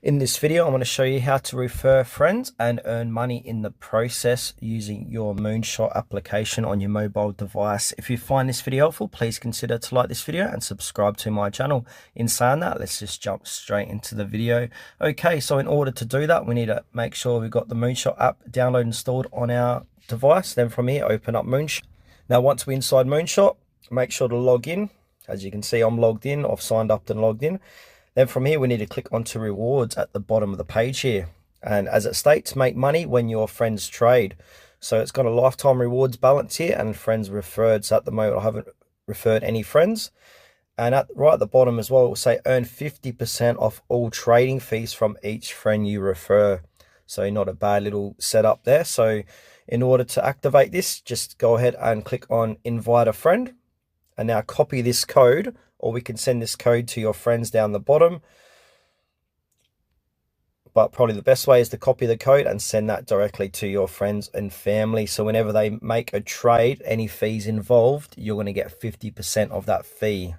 In this video, I'm going to show you how to refer friends and earn money in the process using your Moonshot application on your mobile device. If you find this video helpful, please consider to like this video and subscribe to my channel. In saying that, let's just jump straight into the video. Okay, so in order to do that, we need to make sure we've got the Moonshot app downloaded and installed on our device. Then from here, open up Moonshot. Now, once we're inside Moonshot, make sure to log in. As you can see, I'm logged in. I've signed up and logged in. Then from here, we need to click onto rewards at the bottom of the page here. And as it states, make money when your friends trade. So it's got a lifetime rewards balance here and friends referred. So at the moment, I haven't referred any friends. And right at the bottom as well, it will say earn 50% off all trading fees from each friend you refer. So not a bad little setup there. So in order to activate this, just go ahead and click on invite a friend. And now copy this code, or we can send this code to your friends down the bottom. But probably the best way is to copy the code and send that directly to your friends and family. So whenever they make a trade, any fees involved, you're going to get 50% of that fee.